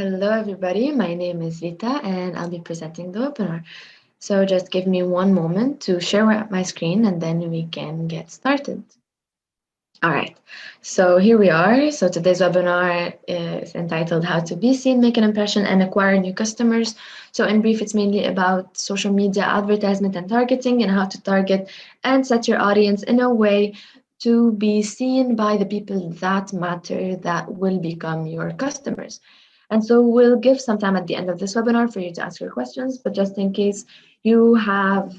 Hello, everybody. My name is Vita, and I'll be presenting the webinar. So just give me one moment to share my screen, and then we can get started. All right, so here we are. So today's webinar is entitled How to Be Seen, Make an Impression, and Acquire New Customers. So in brief, it's mainly about social media advertisement and targeting, and how to target and set your audience in a way to be seen by the people that matter, that will become your customers. And so we'll give some time at the end of this webinar for you to ask your questions, but just in case you have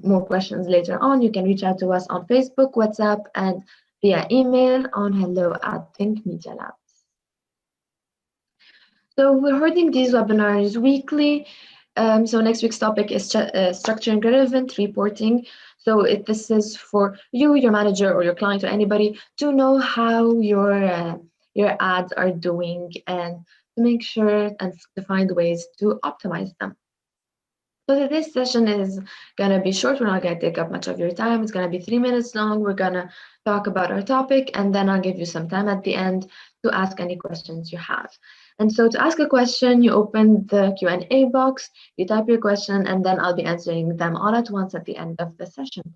more questions later on, you can reach out to us on Facebook, WhatsApp, and via email on hello@thinkmedialabs. So we're holding these webinars weekly. So next week's topic is structuring relevant reporting. So this is for you, your manager, or your client, or anybody to know how your ads are doing and to make sure and to find ways to optimize them. So this session is going to be short. We're not going to take up much of your time. It's going to be 3 minutes long. We're going to talk about our topic, and then I'll give you some time at the end to ask any questions you have. And so to ask a question, you open the Q&A box, you type your question, and then I'll be answering them all at once at the end of the session.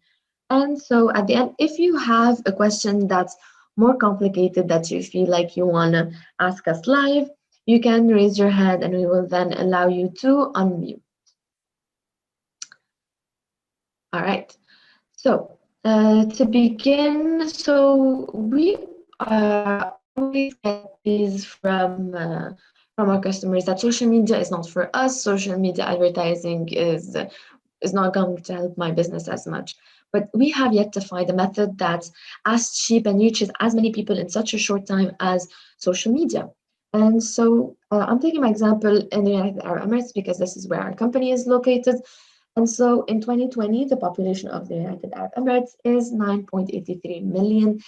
And so at the end, if you have a question that's more complicated that you feel like you want to ask us live, you can raise your hand and we will then allow you to unmute. All right, so to begin, so we always get these from our customers that social media is not for us. Social media advertising is not going to help my business as much. But we have yet to find a method that's as cheap and reaches as many people in such a short time as social media. And so I'm taking my example in the United Arab Emirates because this is where our company is located. And so in 2020, the population of the United Arab Emirates is 9.83 million,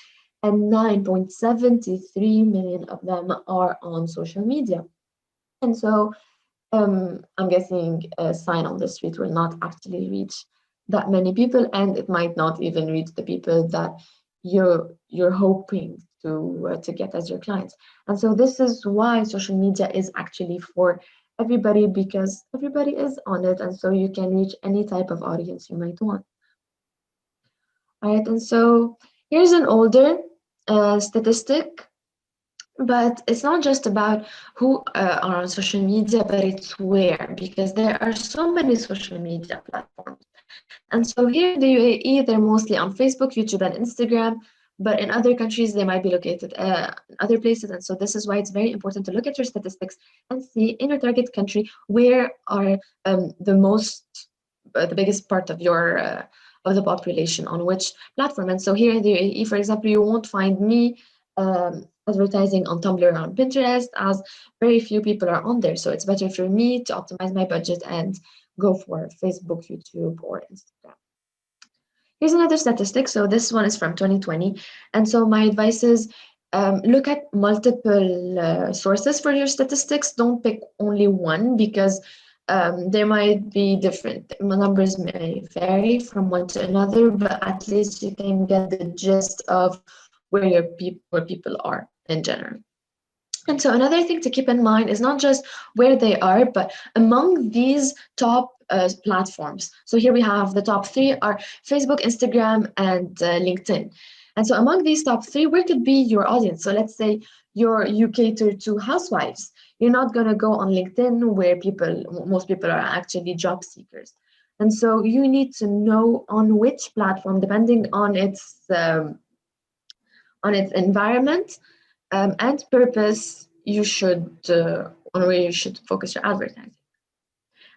and 9.73 million of them are on social media. And so I'm guessing a sign on the street will not actually reach that many people, and it might not even reach the people that you're hoping to get as your clients. And so this is why social media is actually for everybody, because everybody is on it, and so you can reach any type of audience you might want. All right, and so here's an older statistic, but it's not just about who are on social media, but it's where, because there are so many social media platforms. And so here in the UAE, they're mostly on Facebook, YouTube, and Instagram. But in other countries, they might be located in other places. And so this is why it's very important to look at your statistics and see in your target country where are the biggest part of your of the population on which platform. And so here in the UAE, for example, you won't find me advertising on Tumblr or on Pinterest, as very few people are on there. So it's better for me to optimize my budget and go for Facebook, YouTube, or Instagram. Here's another statistic. So this one is from 2020. And so my advice is look at multiple sources for your statistics. Don't pick only one, because there might be different. Numbers may vary from one to another, but at least you can get the gist of where people are in general. And so another thing to keep in mind is not just where they are, but among these top platforms. So here we have the top 3 are Facebook, Instagram, and LinkedIn. And so among these top 3, where could be your audience? So let's say you cater to housewives. You're not going to go on LinkedIn where most people are actually job seekers. And so you need to know on which platform, depending on its environment and purpose, you should on where you should focus your advertising.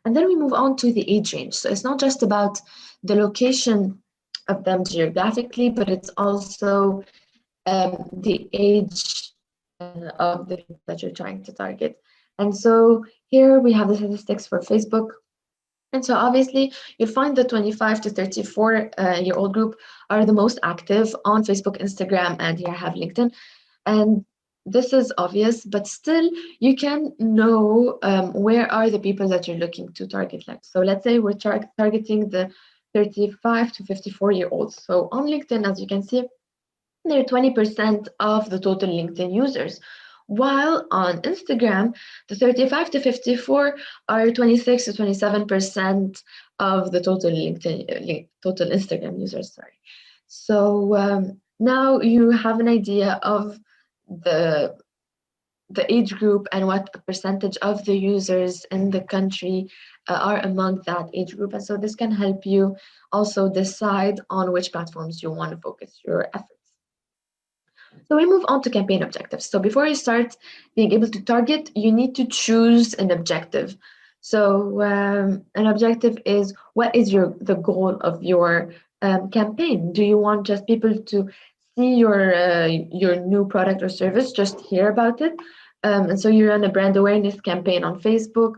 And then we move on to the age range. So it's not just about the location of them geographically, but it's also the age of the people that you're trying to target. And so here we have the statistics for Facebook. And so obviously you'll find the 25 to 34-year-old group are the most active on Facebook, Instagram, and here I have LinkedIn. And this is obvious, but still you can know where are the people that you're looking to target. So let's say we're targeting the 35 to 54-year-olds. So on LinkedIn, as you can see, they're 20% of the total LinkedIn users, While on Instagram, the 35 to 54 are 26 to 27% of the total total Instagram users, sorry. So now you have an idea of the the age group and what percentage of the users in the country are among that age group. And so this can help you also decide on which platforms you want to focus your efforts. So we move on to campaign objectives. So before you start being able to target, you need to choose an objective. So an objective is, what is the goal of your campaign? Do you want just people to see your new product or service, just hear about it? And so you run a brand awareness campaign on Facebook,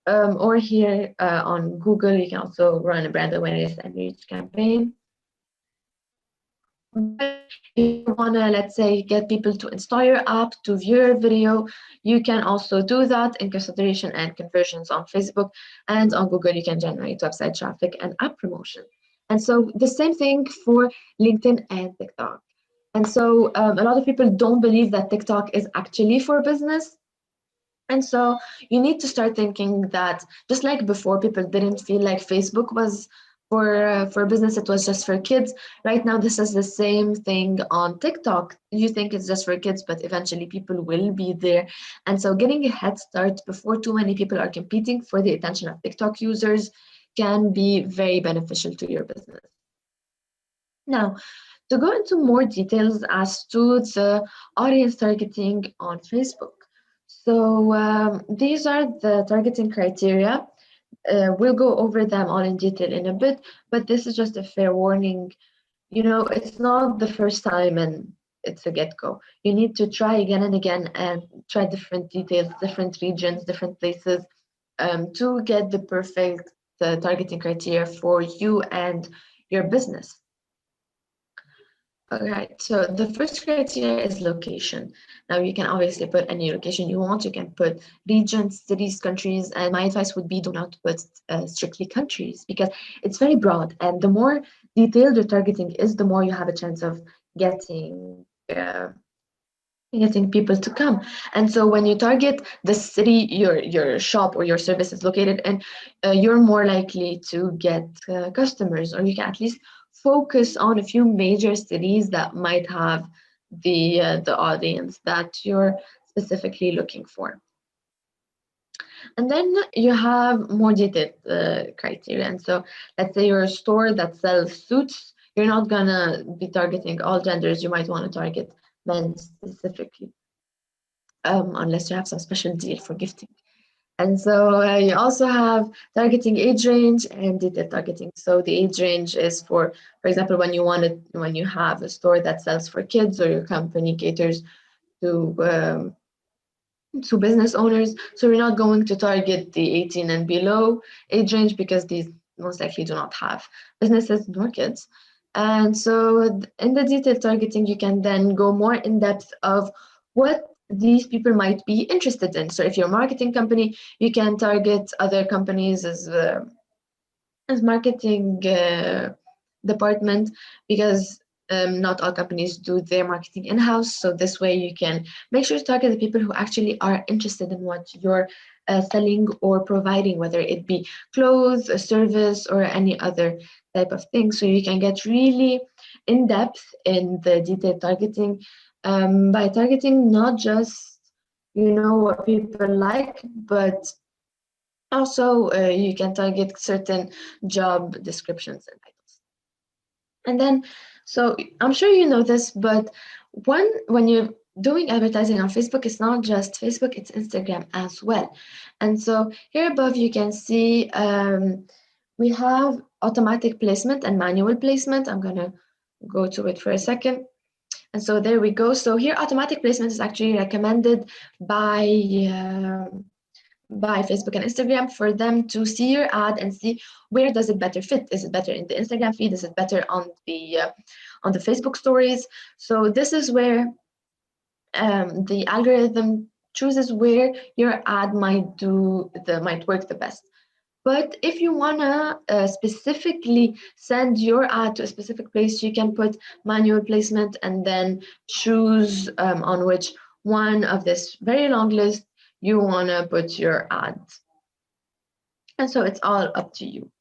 or here on Google. You can also run a brand awareness and reach campaign. But if you want to, let's say, get people to install your app, to view your video, you can also do that in consideration and conversions on Facebook, and on Google you can generate website traffic and app promotion. And so the same thing for LinkedIn and TikTok. And so a lot of people don't believe that TikTok is actually for business. And so you need to start thinking that, just like before, people didn't feel like Facebook was for business, it was just for kids. Right now, this is the same thing on TikTok. You think it's just for kids, but eventually people will be there. And so getting a head start before too many people are competing for the attention of TikTok users can be very beneficial to your business. Now, to go into more details as to the audience targeting on Facebook. So these are the targeting criteria. We'll go over them all in detail in a bit, but this is just a fair warning. You know, it's not the first time and it's a get-go. You need to try again and again and try different details, different regions, different places to get the perfect targeting criteria for you and your business. All right, so the first criteria is location. Now you can obviously put any location you want. You can put regions, cities, countries, and my advice would be, do not put strictly countries, because it's very broad. And the more detailed your targeting is, the more you have a chance of getting people to come. And so when you target the city your shop or your service is located in, you're more likely to get customers, or you can at least focus on a few major cities that might have the audience that you're specifically looking for. And then you have more detailed criteria. And so let's say you're a store that sells suits, you're not gonna be targeting all genders. You might want to target men specifically, unless you have some special deal for gifting. And so you also have targeting age range and detailed targeting. So the age range is for example, when you have a store that sells for kids, or your company caters to business owners. So we're not going to target the 18 and below age range, because these most likely do not have businesses nor kids. And so in the detailed targeting, you can then go more in depth of what these people might be interested in. So if you're a marketing company, you can target other companies as marketing department, because not all companies do their marketing in-house. So this way you can make sure to target the people who actually are interested in what you're selling or providing, whether it be clothes, a service, or any other type of thing. So you can get really in depth in the detailed targeting by targeting not just, you know, what people like, but also you can target certain job descriptions and titles. And then, so I'm sure you know this, but when you're doing advertising on Facebook, it's not just Facebook, it's Instagram as well. And so here above you can see we have automatic placement and manual placement. I'm gonna go to it for a second. And so there we go. So here automatic placement is actually recommended by Facebook and Instagram for them to see your ad and see where does it better fit. Is it better in the Instagram feed? Is it better on the Facebook stories? So this is where the algorithm chooses where your ad might work the best. But if you wanna specifically send your ad to a specific place, you can put manual placement and then choose on which one of this very long list you want to put your ads. And so it's all up to you.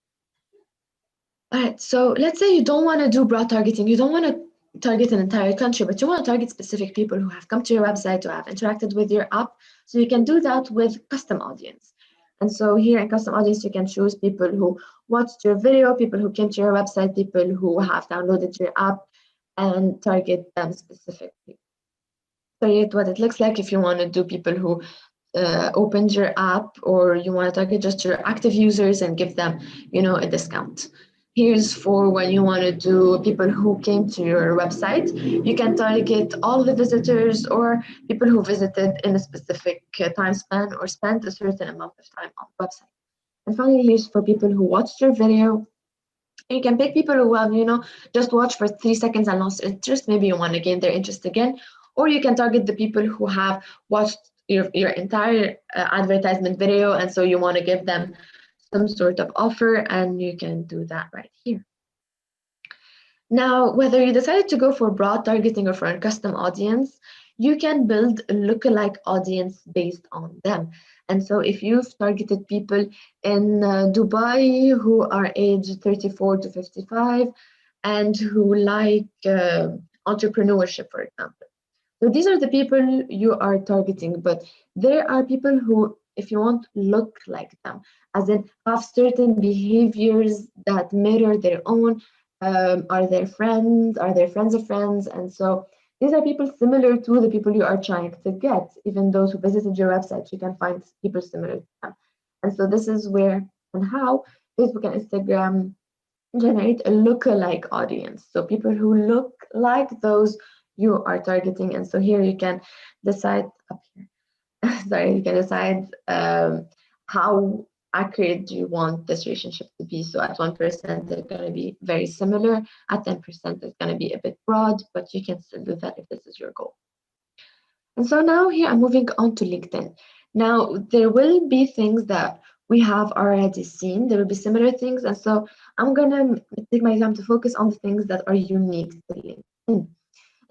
All right, so let's say you don't want to do broad targeting. You don't want to target an entire country, but you want to target specific people who have come to your website, who have interacted with your app. So you can do that with custom audience. And so here in custom audience, you can choose people who watched your video, people who came to your website, people who have downloaded your app, and target them specifically. So here's what it looks like if you want to do people who opened your app, or you want to target just your active users and give them, a discount. Here's for when you want to do people who came to your website. You can target all the visitors or people who visited in a specific time span or spent a certain amount of time on the website. And finally, here's for people who watched your video. You can pick people who have, just watched for 3 seconds and lost interest. Maybe you want to gain their interest again. Or you can target the people who have watched your entire advertisement video, and so you want to give them some sort of offer, and you can do that right here. Now, whether you decided to go for broad targeting or for a custom audience, you can build a lookalike audience based on them. And so if you've targeted people in Dubai who are aged 34 to 55 and who like entrepreneurship, for example. So these are the people you are targeting, but there are people who, if you want, look like them, as in have certain behaviors that mirror their own, are their friends of friends, and so these are people similar to the people you are trying to get. Even those who visited your website, you can find people similar to them. And so this is where and how Facebook and Instagram generate a lookalike audience. So people who look like those you are targeting. And so here you can decide up here. Sorry, you can decide how accurate do you want this relationship to be. So at 1%, they're going to be very similar. At 10%, it's going to be a bit broad, but you can still do that if this is your goal. And so now here I'm moving on to LinkedIn. Now, there will be things that we have already seen. There will be similar things. And so I'm going to take my time to focus on the things that are unique to LinkedIn.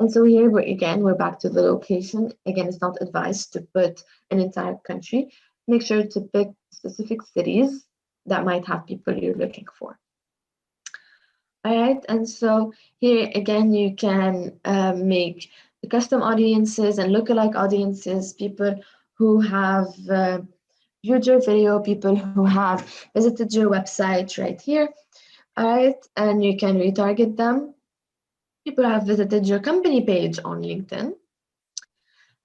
And so here, we're back to the location. Again, it's not advised to put an entire country. Make sure to pick specific cities that might have people you're looking for. All right, and so here again, you can make the custom audiences and lookalike audiences, people who have viewed your video, people who have visited your website right here. All right, and you can retarget them. People have visited your company page on LinkedIn.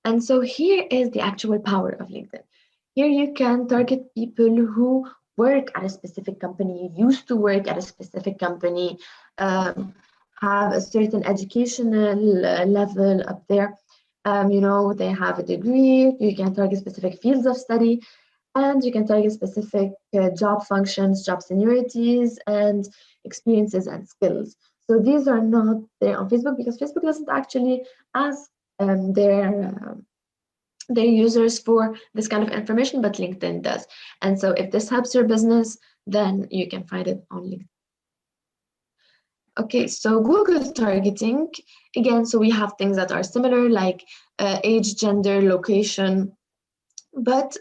And so here is the actual power of LinkedIn. Here you can target people who work at a specific company, used to work at a specific company, have a certain educational level up there. They have a degree. You can target specific fields of study, and you can target specific job functions, job seniorities, and experiences and skills. So these are not there on Facebook because Facebook doesn't actually ask their users for this kind of information, but LinkedIn does. And so if this helps your business, then you can find it on LinkedIn. Okay, so Google targeting, again, so we have things that are similar like age, gender, location, but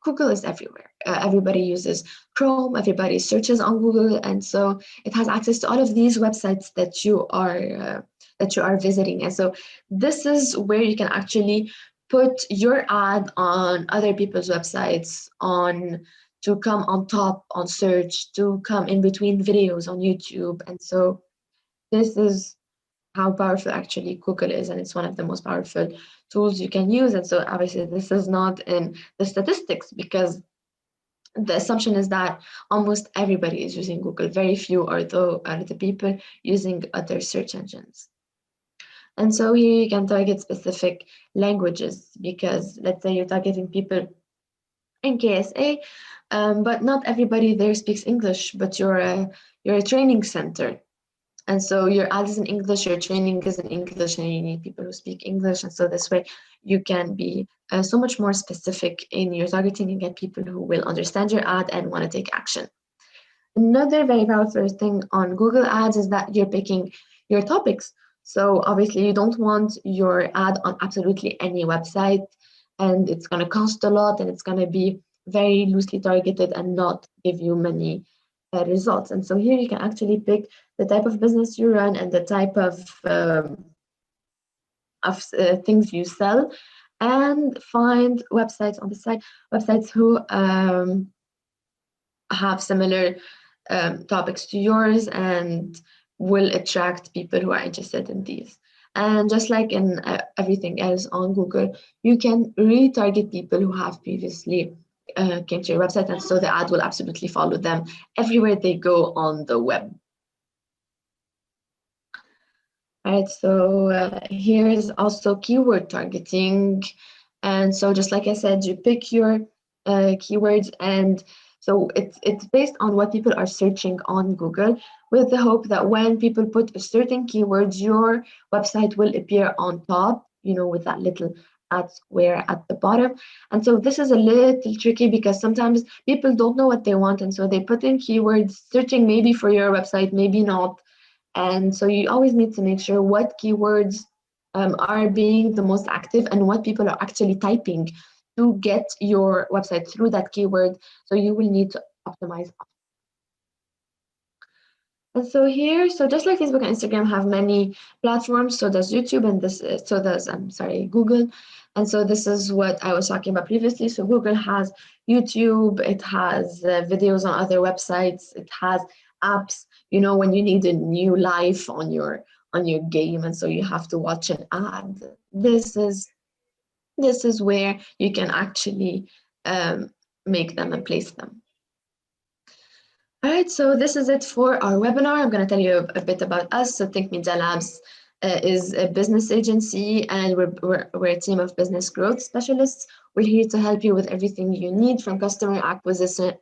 Google is everywhere. Everybody uses Chrome, everybody searches on Google, and so it has access to all of these websites that you are visiting. And so this is where you can actually put your ad on other people's websites, to come on top on search, to come in between videos on YouTube. And so this is how powerful actually Google is, and it's one of the most powerful tools you can use. And so obviously this is not in the statistics because the assumption is that almost everybody is using Google. Very few are the people using other search engines. And so here you can target specific languages because let's say you're targeting people in KSA, but not everybody there speaks English, but you're a training center. And so your ad is in English, your training is in English, and you need people who speak English. And so this way you can be so much more specific in your targeting and get people who will understand your ad and want to take action. Another very powerful thing on Google Ads is that you're picking your topics. So obviously you don't want your ad on absolutely any website, and it's going to cost a lot, and it's going to be very loosely targeted and not give you many results. And so here you can actually pick the type of business you run and the type of things you sell, and find websites on the site, websites who have similar topics to yours and will attract people who are interested in these. And just like in everything else on Google, you can retarget people who have previously came to your website, and so the ad will absolutely follow them everywhere they go on the web. All right, so here is also keyword targeting. And so just like I said, you pick your keywords, and so it's based on what people are searching on Google, with the hope that when people put a certain keywords, your website will appear on top, with that little ad square at the bottom. And so this is a little tricky because sometimes people don't know what they want, and so they put in keywords searching maybe for your website, maybe not. And so you always need to make sure what keywords are being the most active and what people are actually typing to get your website through that keyword. So you will need to optimize. And so here, so just like Facebook and Instagram have many platforms, so does YouTube, and so does, Google. And so this is what I was talking about previously. So Google has YouTube, it has videos on other websites, it has apps, when you need a new life on your game, and so you have to watch an ad. This is where you can actually make them and place them. All right, so this is it for our webinar. I'm going to tell you a bit about us. So Think Media Labs is a business agency, and we're a team of business growth specialists. We're here to help you with everything you need, from customer acquisition,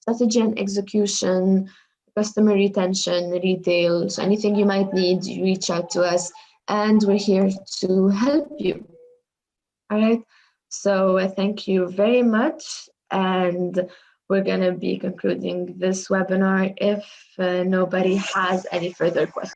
strategy and execution, customer retention, retail. So anything you might need, you reach out to us, and we're here to help you. All right, so thank you very much, and we're going to be concluding this webinar if nobody has any further questions.